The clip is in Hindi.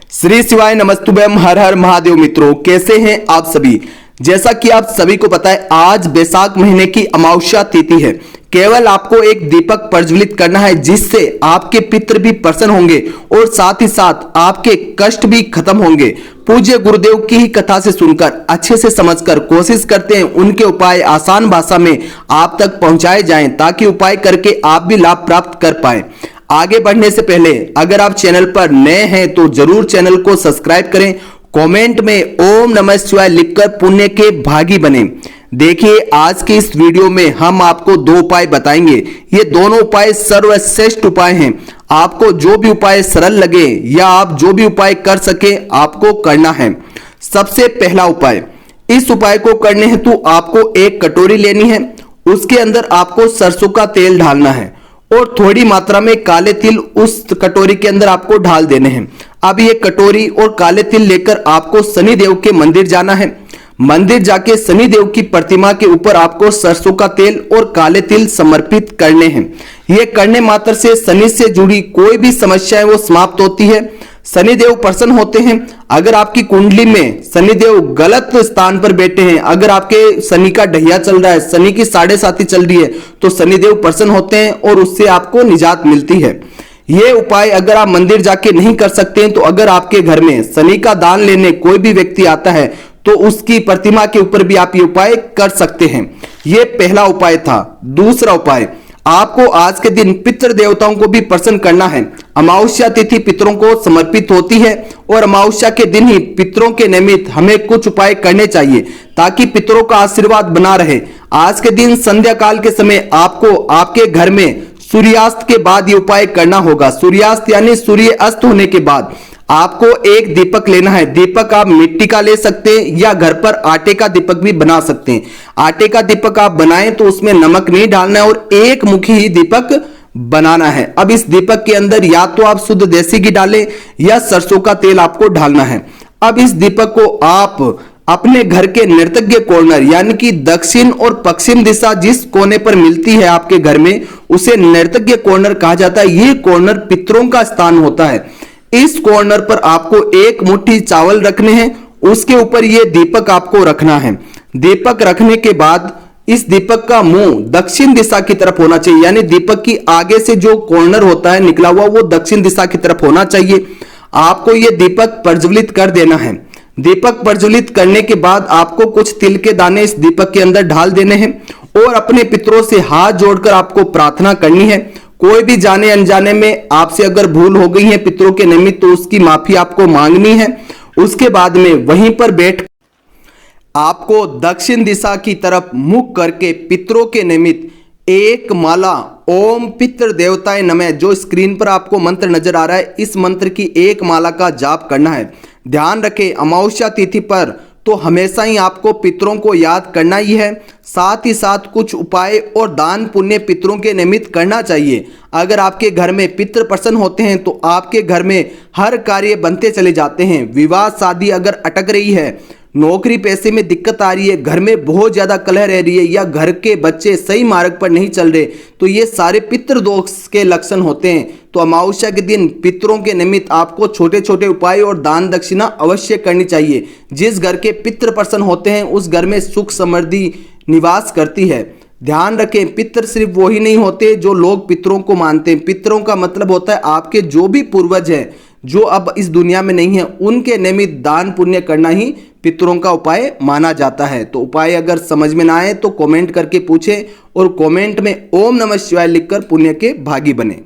श्री शिवाय नमस्तुभ्यम, हर हर महादेव। मित्रों, कैसे हैं आप सभी। जैसा कि आप सभी को पता है, आज बैसाख महीने की अमावस्या तिथि है। केवल आपको एक दीपक प्रज्वलित करना है, जिससे आपके पितृ भी प्रसन्न होंगे और साथ ही साथ आपके कष्ट भी खत्म होंगे। पूज्य गुरुदेव की ही कथा से सुनकर, अच्छे से समझकर कोशिश करते हैं उनके उपाय आसान भाषा में आप तक पहुंचाए जाएं, ताकि उपाय करके आप भी लाभ प्राप्त कर पाए। आगे बढ़ने से पहले अगर आप चैनल पर नए हैं तो जरूर चैनल को सब्सक्राइब करें। कमेंट में ओम नमः शिवाय लिखकर पुण्य के भागी बने। देखिए, आज के इस वीडियो में हम आपको दो उपाय बताएंगे। ये दोनों उपाय सर्वश्रेष्ठ उपाय हैं। आपको जो भी उपाय सरल लगे या आप जो भी उपाय कर सके, आपको करना है। सबसे पहला उपाय, इस उपाय को करने हेतु आपको एक कटोरी लेनी है। उसके अंदर आपको सरसों का तेल डालना है और थोड़ी मात्रा में काले तिल उस कटोरी के अंदर आपको डाल देने हैं। अब ये कटोरी और काले तिल लेकर आपको शनिदेव के मंदिर जाना है। मंदिर जाके शनिदेव की प्रतिमा के ऊपर आपको सरसों का तेल और काले तिल समर्पित करने हैं। ये करने मात्र से शनि से जुड़ी कोई भी समस्या है वो समाप्त होती है। शनिदेव प्रसन्न होते हैं। अगर आपकी कुंडली में शनिदेव गलत स्थान पर बैठे हैं, अगर आपके शनि का ढैया चल रहा है, शनि की 7.5 चल रही है, तो शनिदेव प्रसन्न होते हैं और उससे आपको निजात मिलती है। ये उपाय अगर आप मंदिर जाके नहीं कर सकते हैं, तो अगर आपके घर में शनि का दान लेने कोई भी व्यक्ति आता है, तो उसकी प्रतिमा के ऊपर भी आप ये उपाय कर सकते हैं। ये पहला उपाय था। दूसरा उपाय, आपको आज के दिन पितृ देवताओं को भी प्रसन्न करना है। अमावस्या तिथि पितरों को समर्पित होती है और अमावस्या के दिन ही पितरों के निमित्त हमें कुछ उपाय करने चाहिए, ताकि पितरों का आशीर्वाद बना रहे। आज के दिन संध्या काल के समय आपको आपके घर में सूर्यास्त के बाद ये उपाय करना होगा। सूर्यास्त यानी सूर्य अस्त होने के बाद आपको एक दीपक लेना है। दीपक आप मिट्टी का ले सकते हैं या घर पर आटे का दीपक भी बना सकते हैं। आटे का दीपक आप बनाएं तो उसमें नमक नहीं डालना है और एक मुखी ही दीपक बनाना है। अब इस दीपक के अंदर या तो आप शुद्ध देसी घी डालें या सरसों का तेल आपको डालना है। अब इस दीपक को आप अपने घर के नैऋत्य कॉर्नर यानी कि दक्षिण और पश्चिम दिशा जिस कोने पर मिलती है आपके घर में, उसे नैऋत्य कॉर्नर कहा जाता है। ये कॉर्नर पितरों का स्थान होता है। इस कॉर्नर पर आपको एक मुट्ठी चावल रखने हैं, उसके ऊपर यह दीपक आपको रखना है। दीपक रखने के बाद इस दीपक का मुंह दक्षिण दिशा की तरफ होना चाहिए, यानी दीपक की आगे से जो कॉर्नर होता है निकला हुआ, वो दक्षिण दिशा की तरफ होना चाहिए। आपको यह दीपक प्रज्वलित कर देना है। दीपक प्रज्वलित करने के बाद आपको कुछ तिल के दाने इस दीपक के अंदर डाल देने हैं और अपने पितरों से हाथ जोड़कर आपको प्रार्थना करनी है। कोई भी जाने अनजाने में आपसे अगर भूल हो गई है पितरों के निमित्त, तो उसकी माफी आपको मांगनी है। उसके बाद में वहीं पर बैठ आपको दक्षिण दिशा की तरफ मुख करके पितरों के निमित्त एक माला ओम पितृ देवताय नमः, जो स्क्रीन पर आपको मंत्र नजर आ रहा है, इस मंत्र की एक माला का जाप करना है। ध्यान रखें, अमावस्या तिथि पर तो हमेशा ही आपको पितरों को याद करना ही है। साथ ही साथ कुछ उपाय और दान पुण्य पितरों के निमित्त करना चाहिए। अगर आपके घर में पितृ प्रसन्न होते हैं तो आपके घर में हर कार्य बनते चले जाते हैं। विवाह शादी अगर अटक रही है, नौकरी पैसे में दिक्कत आ रही है, घर में बहुत ज्यादा कलह रह रही है या घर के बच्चे सही मार्ग पर नहीं चल रहे, तो ये सारे पितृ दोष के लक्षण होते हैं। तो अमावस्या के दिन पितरों के निमित्त आपको छोटे छोटे उपाय और दान दक्षिणा अवश्य करनी चाहिए। जिस घर के पितृ प्रसन्न होते हैं उस घर में सुख समृद्धि निवास करती है। ध्यान रखें, पितृ सिर्फ वही नहीं होते जो लोग पितरों को मानते हैं। पितरों का मतलब होता है आपके जो भी पूर्वज हैं, जो अब इस दुनिया में नहीं है, उनके निमित्त दान पुण्य करना ही पितरों का उपाय माना जाता है। तो उपाय अगर समझ में ना आए तो कमेंट करके पूछें और कमेंट में ओम नमः शिवाय लिखकर पुण्य के भागी बने।